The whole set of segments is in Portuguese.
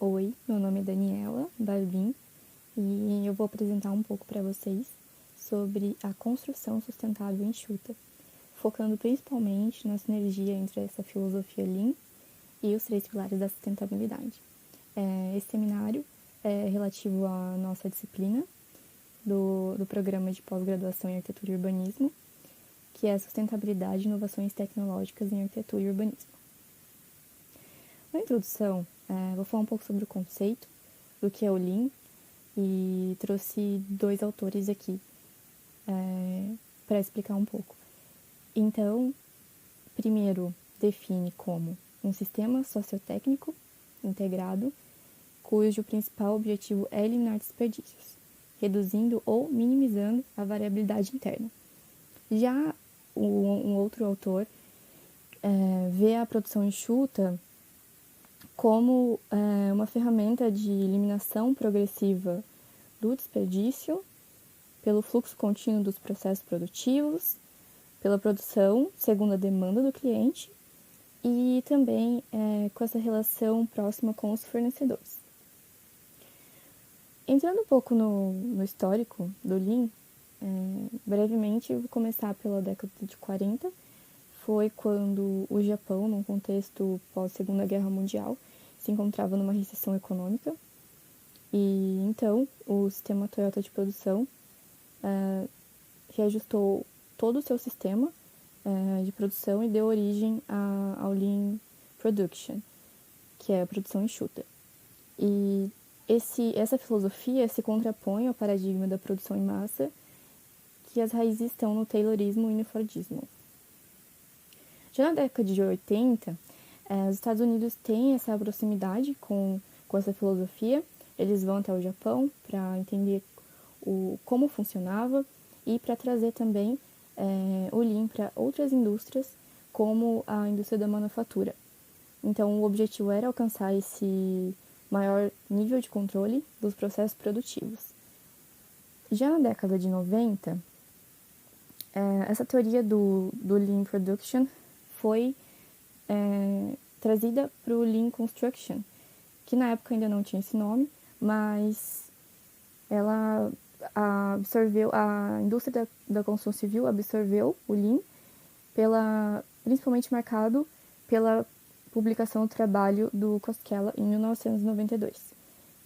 Oi, meu nome é Daniela Balbin e eu vou apresentar um pouco para vocês sobre a construção sustentável enxuta, focando principalmente na sinergia entre essa filosofia Lean e os 3 pilares da sustentabilidade. Esse seminário é relativo à nossa disciplina do programa de pós-graduação em Arquitetura e Urbanismo, que é Sustentabilidade e Inovações Tecnológicas em Arquitetura e Urbanismo. Na introdução, vou falar um pouco sobre o conceito do que é o Lean e trouxe 2 autores aqui para explicar um pouco. Então, primeiro, define como um sistema sociotécnico integrado, cujo principal objetivo é eliminar desperdícios, reduzindo ou minimizando a variabilidade interna. Já um outro autor vê a produção enxuta como uma ferramenta de eliminação progressiva do desperdício pelo fluxo contínuo dos processos produtivos, pela produção segundo a demanda do cliente e também com essa relação próxima com os fornecedores. Entrando um pouco no histórico do Lean, brevemente eu vou começar pela década de 40, foi quando o Japão, num contexto pós-Segunda Guerra Mundial, se encontrava numa recessão econômica e então o sistema Toyota de produção reajustou todo o seu sistema de produção e deu origem ao Lean Production, que é a produção enxuta. E essa filosofia se contrapõe ao paradigma da produção em massa, que as raízes estão no Taylorismo e no Fordismo. Já na década de 80, os Estados Unidos têm essa proximidade com essa filosofia. Eles vão até o Japão para entender como funcionava e para trazer também o Lean para outras indústrias, como a indústria da manufatura. Então, o objetivo era alcançar esse maior nível de controle dos processos produtivos. Já na década de 90, essa teoria do Lean Production foi trazida para o Lean Construction, que na época ainda não tinha esse nome, mas ela absorveu, a indústria da construção civil absorveu o Lean, principalmente marcado pela publicação do trabalho do Koskela em 1992,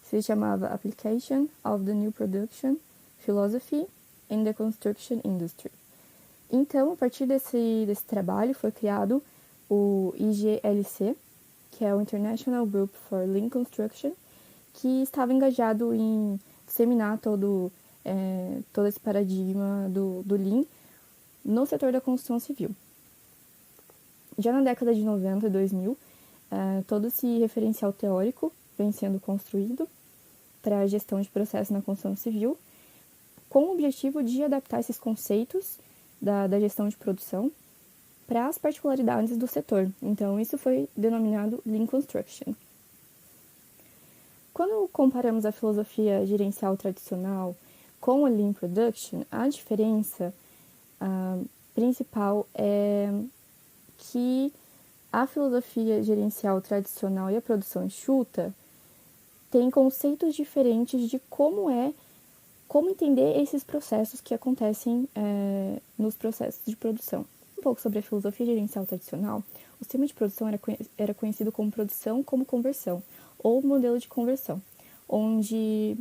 que se chamava Application of the New Production Philosophy in the Construction Industry. Então, a partir desse trabalho, foi criado o IGLC, que é o International Group for Lean Construction, que estava engajado em disseminar todo esse paradigma do Lean no setor da construção civil. Já na década de 90 e 2000, todo esse referencial teórico vem sendo construído para a gestão de processos na construção civil, com o objetivo de adaptar esses conceitos da gestão de produção para as particularidades do setor. Então, isso foi denominado Lean Construction. Quando comparamos a filosofia gerencial tradicional com o Lean Production, a diferença principal é que a filosofia gerencial tradicional e a produção enxuta têm conceitos diferentes de como entender esses processos que acontecem nos processos de produção. Um pouco sobre a filosofia gerencial tradicional, o sistema de produção era conhecido como produção como conversão, ou modelo de conversão, onde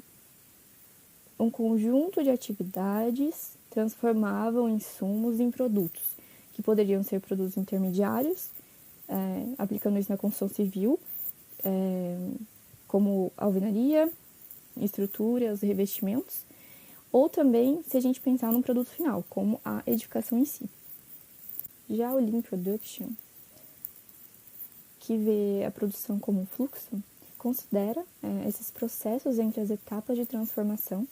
um conjunto de atividades transformavam insumos em produtos, que poderiam ser produtos intermediários, aplicando isso na construção civil, como alvenaria, estruturas, revestimentos, ou também se a gente pensar num produto final, como a edificação em si. Já o Lean Production, que vê a produção como um fluxo, considera esses processos entre as etapas de transformação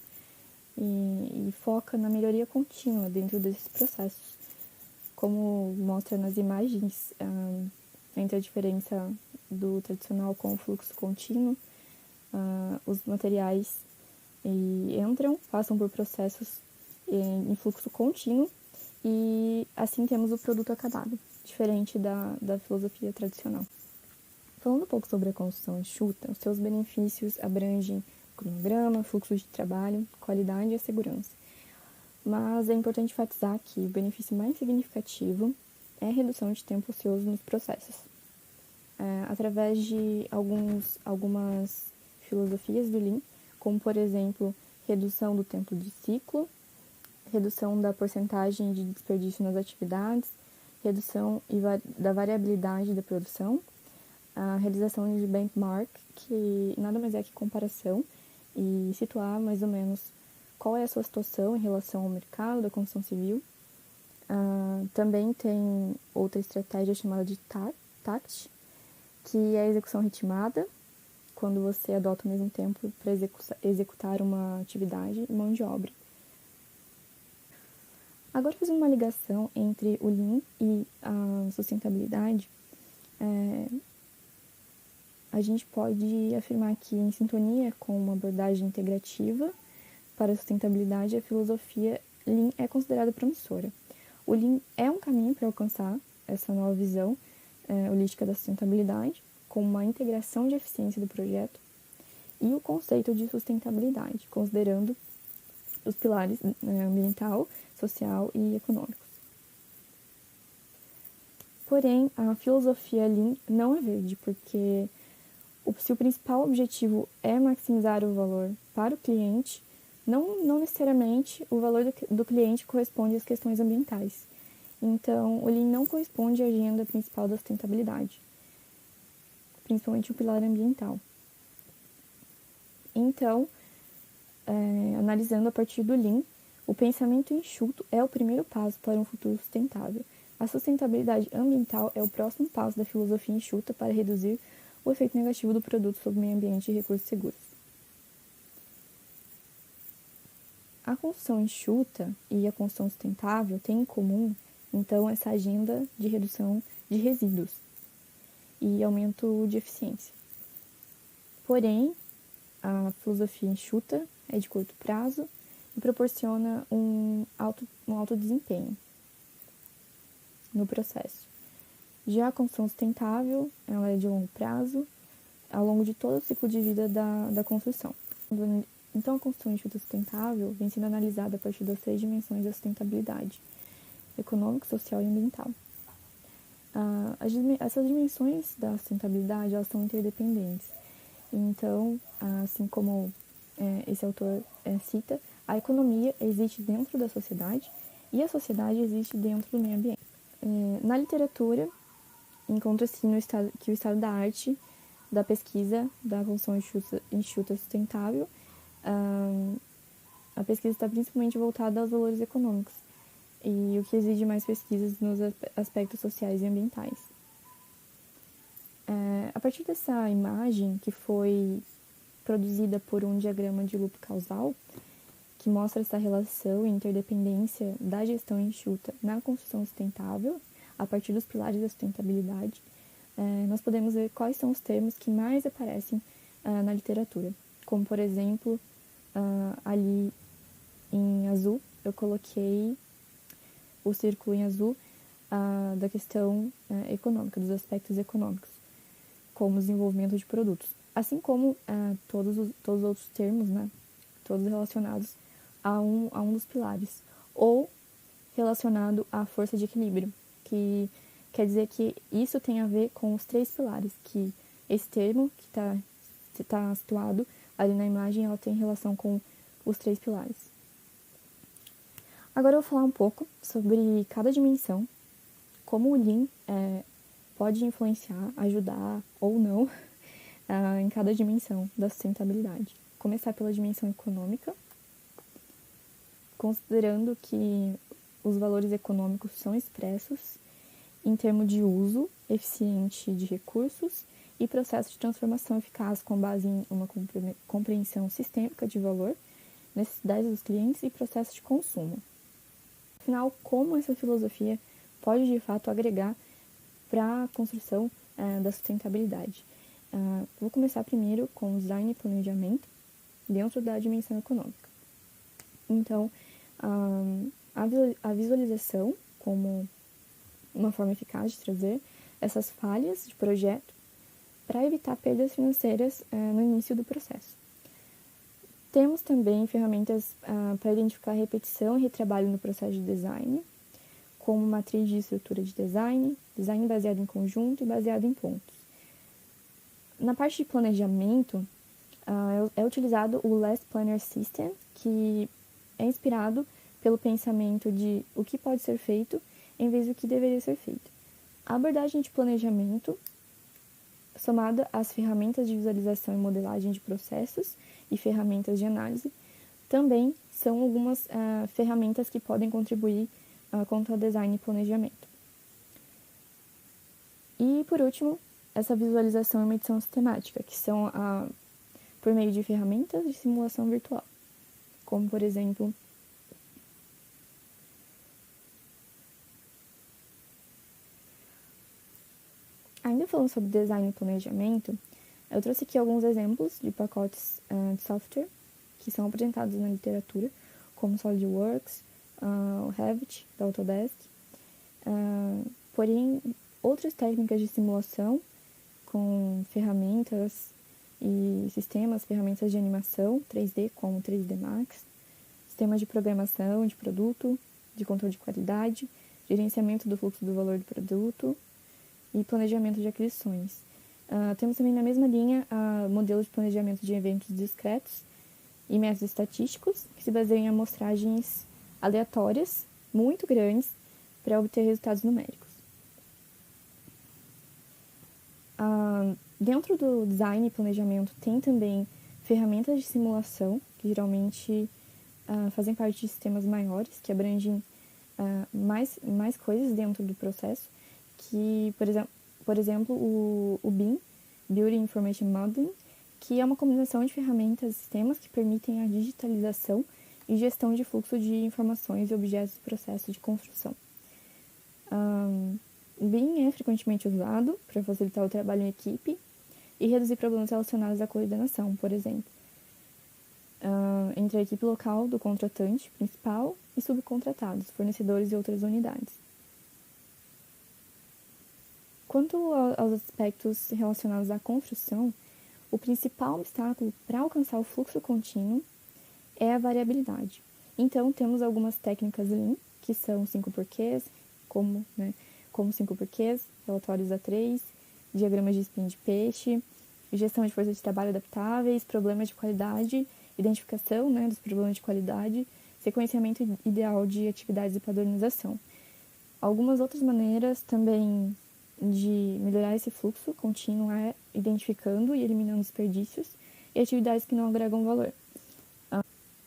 e foca na melhoria contínua dentro desses processos, como mostra nas imagens entre a diferença do tradicional com o fluxo contínuo. Os materiais entram, passam por processos em fluxo contínuo e assim temos o produto acabado, diferente da filosofia tradicional. Falando um pouco sobre a construção enxuta, os seus benefícios abrangem cronograma, fluxo de trabalho, qualidade e segurança. Mas é importante enfatizar que o benefício mais significativo é a redução de tempo ocioso nos processos. Através de algumas filosofias do Lean, como, por exemplo, redução do tempo de ciclo, redução da porcentagem de desperdício nas atividades, redução da variabilidade da produção, a realização de benchmark, que nada mais é que comparação, e situar mais ou menos qual é a sua situação em relação ao mercado da construção civil. Também tem outra estratégia chamada de TACT, que é a execução ritmada, quando você adota ao mesmo tempo para executar uma atividade e mão de obra. Agora, fazendo uma ligação entre o Lean e a sustentabilidade, a gente pode afirmar que, em sintonia com uma abordagem integrativa para a sustentabilidade, a filosofia Lean é considerada promissora. O Lean é um caminho para alcançar essa nova visão holística da sustentabilidade, com uma integração de eficiência do projeto e o conceito de sustentabilidade, considerando os pilares ambiental, social e econômicos. Porém, a filosofia Lean não é verde, porque se o principal objetivo é maximizar o valor para o cliente, não necessariamente o valor do cliente corresponde às questões ambientais. Então, o Lean não corresponde à agenda principal da sustentabilidade, principalmente o pilar ambiental. Então, analisando a partir do Lean, o pensamento enxuto é o primeiro passo para um futuro sustentável. A sustentabilidade ambiental é o próximo passo da filosofia enxuta para reduzir o efeito negativo do produto sobre o meio ambiente e recursos seguros. A construção enxuta e a construção sustentável têm em comum, então, essa agenda de redução de resíduos e aumento de eficiência. Porém, a filosofia enxuta é de curto prazo e proporciona um alto desempenho no processo. Já a construção sustentável, ela é de longo prazo, ao longo de todo o ciclo de vida da construção. Então, a construção enxuta sustentável vem sendo analisada a partir das 3 dimensões da sustentabilidade: econômica, social e ambiental. Essas dimensões da sustentabilidade, elas são interdependentes. Então, assim como esse autor cita, a economia existe dentro da sociedade e a sociedade existe dentro do meio ambiente. Na literatura, encontra-se que o estado da arte da pesquisa da construção enxuta sustentável, a pesquisa está principalmente voltada aos valores econômicos, e o que exige mais pesquisas nos aspectos sociais e ambientais. A partir dessa imagem, que foi produzida por um diagrama de loop causal, que mostra essa relação e interdependência da gestão enxuta na construção sustentável, a partir dos pilares da sustentabilidade, nós podemos ver quais são os termos que mais aparecem na literatura. Como, por exemplo, ali em azul, eu coloquei o círculo em azul da questão econômica, dos aspectos econômicos, como o desenvolvimento de produtos. Assim como todos os outros termos, né, todos relacionados a um dos pilares, ou relacionado à força de equilíbrio, que quer dizer que isso tem a ver com os 3 pilares, que esse termo que está situado ali na imagem, ela tem relação com os 3 pilares. Agora eu vou falar um pouco sobre cada dimensão, como o Lean pode influenciar, ajudar ou não em cada dimensão da sustentabilidade. Começar pela dimensão econômica, considerando que os valores econômicos são expressos em termos de uso eficiente de recursos e processo de transformação eficaz com base em uma compreensão sistêmica de valor, necessidades dos clientes e processo de consumo. Afinal, como essa filosofia pode de fato agregar para a construção da sustentabilidade? Vou começar primeiro com design e planejamento dentro da dimensão econômica. Então, a visualização como uma forma eficaz de trazer essas falhas de projeto para evitar perdas financeiras no início do processo. Temos também ferramentas para identificar repetição e retrabalho no processo de design, como matriz de estrutura de design, design baseado em conjunto e baseado em pontos. Na parte de planejamento, é utilizado o Last Planner System, que é inspirado pelo pensamento de o que pode ser feito em vez do que deveria ser feito. A abordagem de planejamento, somada às ferramentas de visualização e modelagem de processos e ferramentas de análise, também são algumas ferramentas que podem contribuir quanto ao design e planejamento. E, por último, essa visualização e medição sistemática, que são por meio de ferramentas de simulação virtual, como, por exemplo, ainda falando sobre design e planejamento, eu trouxe aqui alguns exemplos de pacotes de software que são apresentados na literatura, como SolidWorks, o Revit, da Autodesk. Porém, outras técnicas de simulação, com ferramentas e sistemas, ferramentas de animação 3D, como o 3D Max, sistemas de programação de produto, de controle de qualidade, gerenciamento do fluxo do valor do produto e planejamento de aquisições. Temos também na mesma linha modelos de planejamento de eventos discretos e métodos estatísticos, que se baseiam em amostragens aleatórias, muito grandes, para obter resultados numéricos. Dentro do design e planejamento tem também ferramentas de simulação, que geralmente fazem parte de sistemas maiores, que abrangem mais coisas dentro do processo, que, por exemplo, o BIM, Building Information Modeling, que é uma combinação de ferramentas e sistemas que permitem a digitalização e gestão de fluxo de informações e objetos do processo de construção. O BIM é frequentemente usado para facilitar o trabalho em equipe e reduzir problemas relacionados à coordenação, por exemplo, entre a equipe local do contratante principal e subcontratados, fornecedores e outras unidades. Quanto aos aspectos relacionados à construção, o principal obstáculo para alcançar o fluxo contínuo é a variabilidade. Então, temos algumas técnicas Lean, que são 5 porquês, como 5 porquês, relatórios A3, diagramas de espinho de peixe, gestão de forças de trabalho adaptáveis, problemas de qualidade, identificação dos problemas de qualidade, sequenciamento ideal de atividades e padronização. Algumas outras maneiras também de melhorar esse fluxo contínuo é identificando e eliminando desperdícios e atividades que não agregam valor.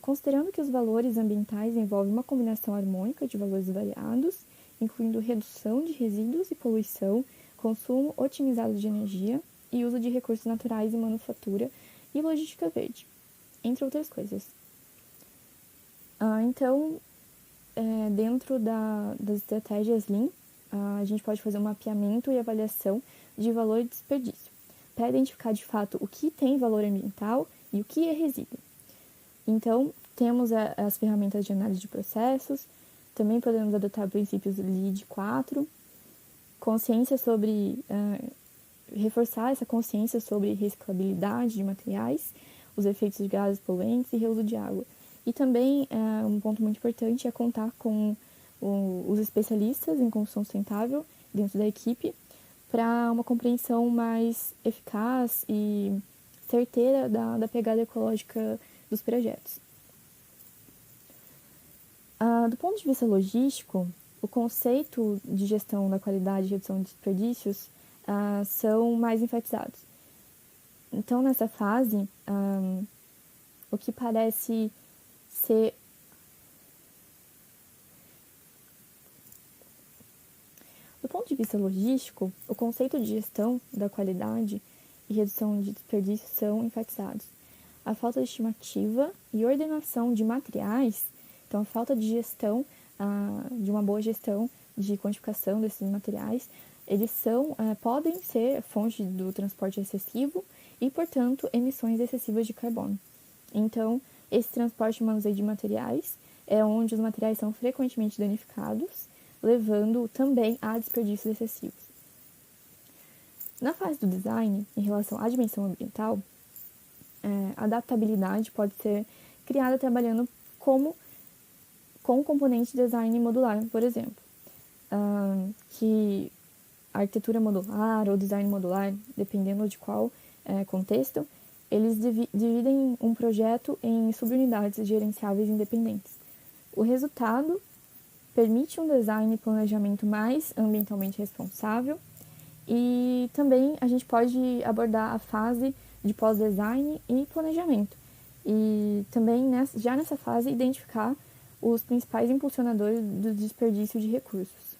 Considerando que os valores ambientais envolvem uma combinação harmônica de valores variados, incluindo redução de resíduos e poluição, consumo otimizado de energia e uso de recursos naturais em manufatura e logística verde, entre outras coisas. Então, dentro das estratégias Lean, a gente pode fazer um mapeamento e avaliação de valor e desperdício, para identificar de fato o que tem valor ambiental e o que é resíduo. Então, temos as ferramentas de análise de processos, também podemos adotar princípios LEED 4, reforçar essa consciência sobre reciclabilidade de materiais, os efeitos de gases poluentes e reuso de água. E também, um ponto muito importante é contar com os especialistas em construção sustentável dentro da equipe para uma compreensão mais eficaz e certeira da pegada ecológica dos projetos. Do ponto de vista logístico, o conceito de gestão da qualidade e redução de desperdícios são mais enfatizados. Então, nessa fase, o que parece ser do ponto de vista logístico, o conceito de gestão da qualidade e redução de desperdícios são enfatizados. A falta de estimativa e ordenação de materiais, então a falta de gestão, de uma boa gestão de quantificação desses materiais, eles podem ser fonte do transporte excessivo e, portanto, emissões excessivas de carbono. Então, esse transporte e manuseio de materiais é onde os materiais são frequentemente danificados, levando também a desperdícios excessivos. Na fase do design, em relação à dimensão ambiental, a adaptabilidade pode ser criada trabalhando com o componente design modular, por exemplo, que a arquitetura modular ou design modular, dependendo de qual contexto, eles dividem um projeto em subunidades gerenciáveis independentes. O resultado permite um design e planejamento mais ambientalmente responsável, e também a gente pode abordar a fase de pós-design e planejamento. E também, já nessa fase, identificar os principais impulsionadores do desperdício de recursos.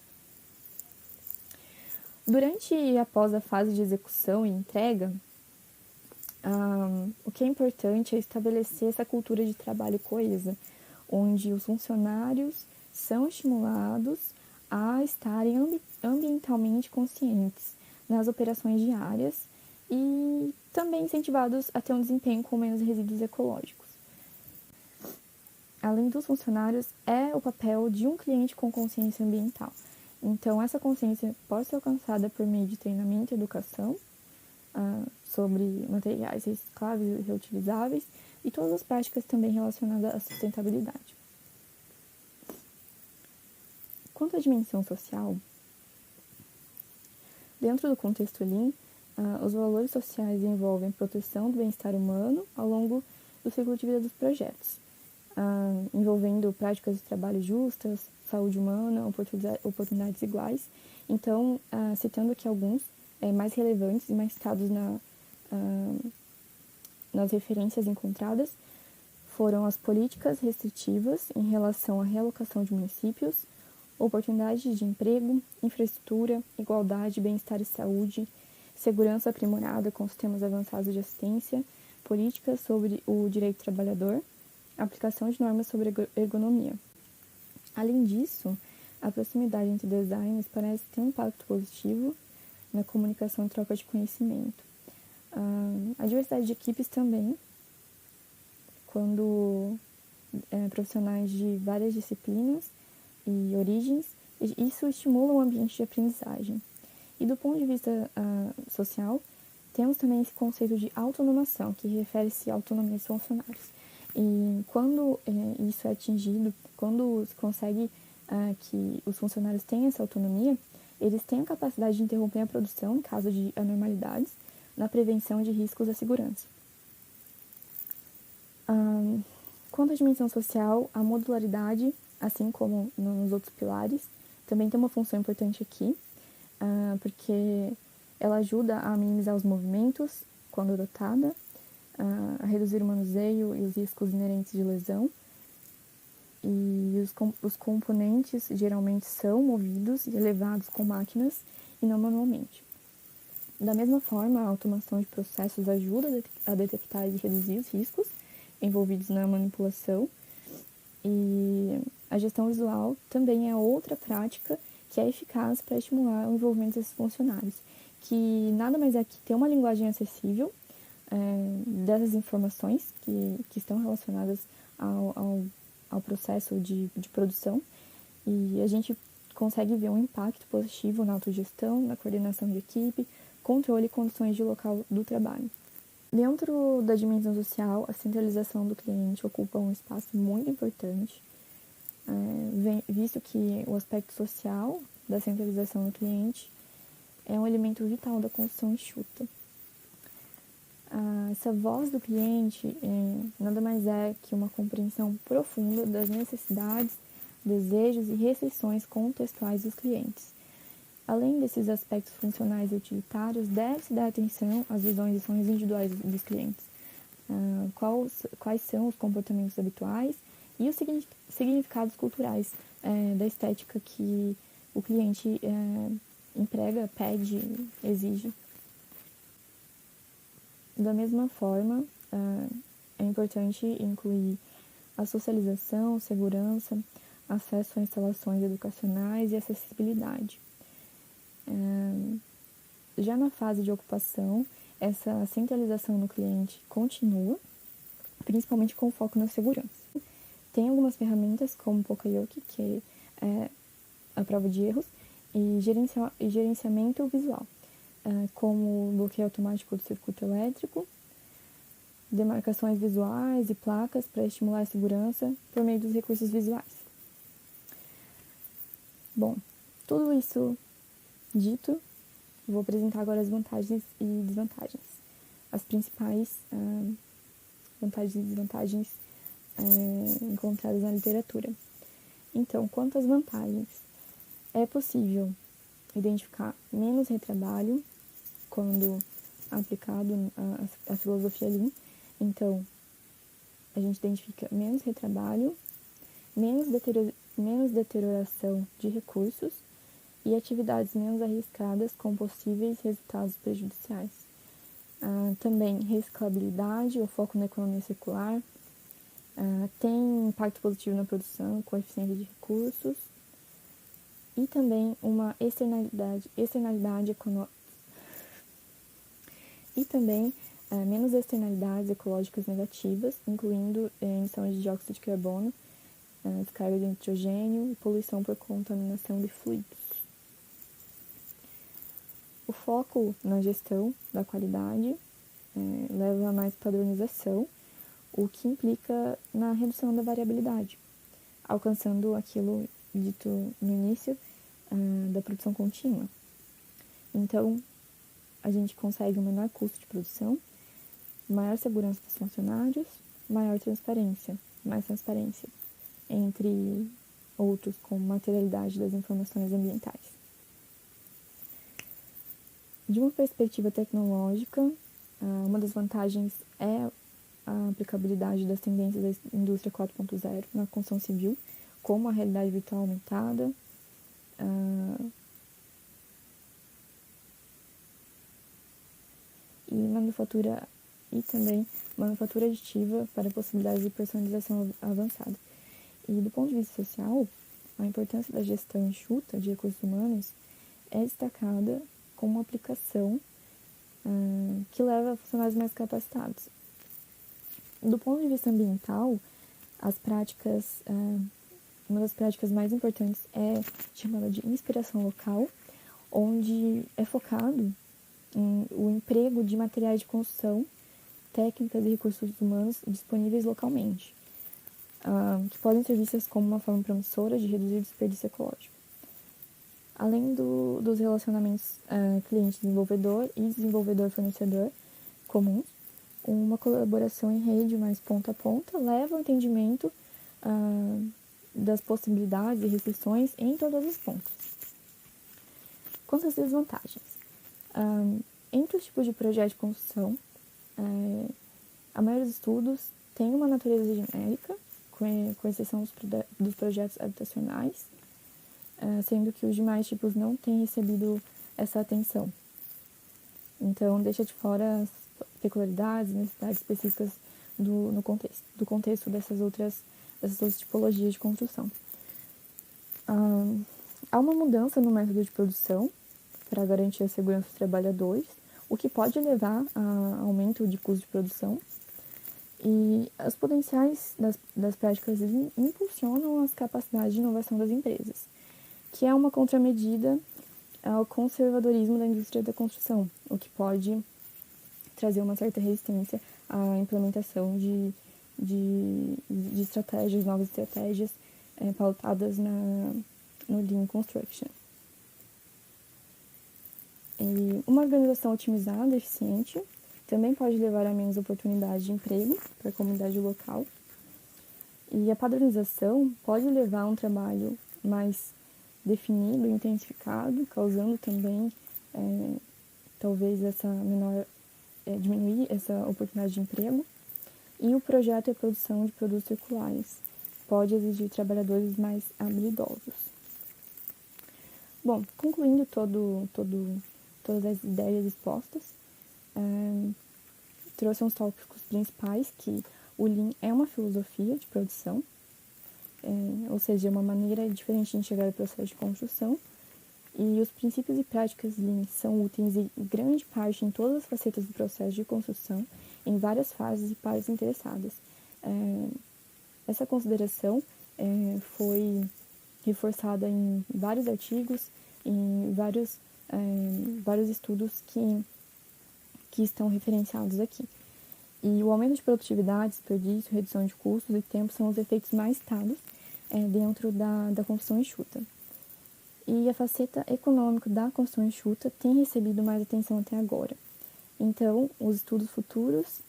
Durante e após a fase de execução e entrega, o que é importante é estabelecer essa cultura de trabalho coesa, onde os funcionários são estimulados a estarem ambientalmente conscientes nas operações diárias e também incentivados a ter um desempenho com menos resíduos ecológicos. Além dos funcionários, é o papel de um cliente com consciência ambiental. Então, essa consciência pode ser alcançada por meio de treinamento e educação sobre materiais recicláveis e reutilizáveis e todas as práticas também relacionadas à sustentabilidade. Quanto à dimensão social, dentro do contexto Lean, os valores sociais envolvem a proteção do bem-estar humano ao longo do ciclo de vida dos projetos, envolvendo práticas de trabalho justas, saúde humana, oportunidades iguais. Então, citando aqui alguns mais relevantes e mais citados nas referências encontradas, foram as políticas restritivas em relação à realocação de municípios, oportunidades de emprego, infraestrutura, igualdade, bem-estar e saúde, segurança aprimorada com sistemas avançados de assistência, políticas sobre o direito do trabalhador, aplicação de normas sobre ergonomia. Além disso, a proximidade entre designers parece ter um impacto positivo na comunicação e troca de conhecimento. A diversidade de equipes também, quando profissionais de várias disciplinas e origens, isso estimula um ambiente de aprendizagem. E do ponto de vista social, temos também esse conceito de autonomação, que refere-se à autonomia dos funcionários. E quando isso é atingido, quando se consegue que os funcionários tenham essa autonomia, eles têm a capacidade de interromper a produção em caso de anormalidades, na prevenção de riscos à segurança. Quanto à dimensão social, a modularidade, assim como nos outros pilares, também tem uma função importante aqui, porque ela ajuda a minimizar os movimentos quando adotada, a reduzir o manuseio e os riscos inerentes de lesão. E os componentes geralmente são movidos e elevados com máquinas e não manualmente. Da mesma forma, a automação de processos ajuda a detectar e reduzir os riscos envolvidos na manipulação. E a gestão visual também é outra prática que é eficaz para estimular o envolvimento desses funcionários, que nada mais é que ter uma linguagem acessível dessas informações que estão relacionadas ao processo de produção, e a gente consegue ver um impacto positivo na autogestão, na coordenação de equipe, controle e condições de local do trabalho. Dentro da dimensão social, a centralização do cliente ocupa um espaço muito importante, visto que o aspecto social da centralização do cliente é um elemento vital da construção enxuta. Essa voz do cliente nada mais é que uma compreensão profunda das necessidades, desejos e restrições contextuais dos clientes. Além desses aspectos funcionais e utilitários, deve-se dar atenção às visões e sonhos individuais dos clientes. Quais são os comportamentos habituais e os significados culturais da estética que o cliente emprega, pede, exige. Da mesma forma, é importante incluir a socialização, segurança, acesso a instalações educacionais e acessibilidade. Já na fase de ocupação, essa centralização no cliente continua, principalmente com foco na segurança. Tem algumas ferramentas como o Poka-Yoke, que é a prova de erros, e gerenciamento visual. como bloqueio automático do circuito elétrico, demarcações visuais e placas para estimular a segurança por meio dos recursos visuais. Bom, tudo isso dito, vou apresentar agora as vantagens e desvantagens. As principais vantagens e desvantagens encontradas na literatura. Então, quanto às vantagens, é possível identificar menos retrabalho quando aplicado a filosofia Lean. Então, a gente identifica menos retrabalho, menos deterioração de recursos e atividades menos arriscadas com possíveis resultados prejudiciais. Também reciclabilidade, o foco na economia circular, tem impacto positivo na produção, com eficiência de recursos, e também uma externalidade econômica, e também menos externalidades ecológicas negativas, incluindo emissões de dióxido de carbono, descarga de nitrogênio e poluição por contaminação de fluidos. O foco na gestão da qualidade leva a mais padronização, o que implica na redução da variabilidade, alcançando aquilo dito no início da produção contínua. Então, a gente consegue um menor custo de produção, maior segurança dos funcionários, mais transparência, entre outros, como materialidade das informações ambientais. De uma perspectiva tecnológica, uma das vantagens é a aplicabilidade das tendências da indústria 4.0 na construção civil, como a realidade virtual aumentada, e também manufatura aditiva para possibilidades de personalização avançada. E do ponto de vista social, a importância da gestão enxuta de recursos humanos é destacada como uma aplicação que leva a funcionários mais capacitados. Do ponto de vista ambiental, uma das práticas mais importantes é chamada de inspiração local, onde é focado em o emprego de materiais de construção, técnicas e recursos humanos disponíveis localmente, que podem ser vistas como uma forma promissora de reduzir o desperdício ecológico. Além dos relacionamentos cliente-desenvolvedor e desenvolvedor-fornecedor comuns, uma colaboração em rede mais ponta a ponta leva ao entendimento das possibilidades e restrições em todos os pontos. Quanto às desvantagens, entre os tipos de projeto de construção, a maioria dos estudos tem uma natureza genérica, com exceção dos projetos habitacionais, sendo que os demais tipos não têm recebido essa atenção. Então, deixa de fora as peculiaridades e necessidades específicas do contexto dessas outras tipologias de construção. Há uma mudança no método de produção para garantir a segurança dos trabalhadores, o que pode levar a aumento de custo de produção. E os potenciais das práticas impulsionam as capacidades de inovação das empresas, que é uma contramedida ao conservadorismo da indústria da construção, o que pode trazer uma certa resistência à implementação de estratégias, novas estratégias pautadas no Lean Construction. E uma organização otimizada, eficiente, também pode levar a menos oportunidades de emprego para a comunidade local. E a padronização pode levar a um trabalho mais definido e intensificado, causando também, talvez, diminuir essa oportunidade de emprego. E o projeto e a produção de produtos circulares pode exigir trabalhadores mais habilidosos. Bom, concluindo todas as ideias expostas, trouxe uns tópicos principais, que o Lean é uma filosofia de produção, ou seja, é uma maneira diferente de enxergar o processo de construção, e os princípios e práticas Lean são úteis em grande parte em todas as facetas do processo de construção, em várias fases e partes interessadas. Essa consideração foi reforçada em vários artigos, em vários vários estudos que estão referenciados aqui. E o aumento de produtividade, desperdício, redução de custos e tempo são os efeitos mais citados dentro da construção enxuta. E a faceta econômica da construção enxuta tem recebido mais atenção até agora. Então, os estudos futuros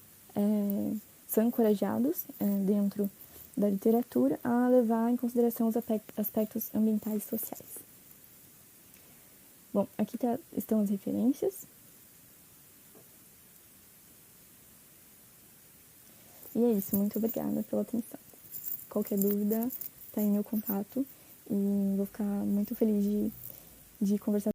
são encorajados dentro da literatura a levar em consideração os aspectos ambientais e sociais. Bom, aqui estão as referências. E é isso, muito obrigada pela atenção. Qualquer dúvida, está em meu contato e vou ficar muito feliz de conversar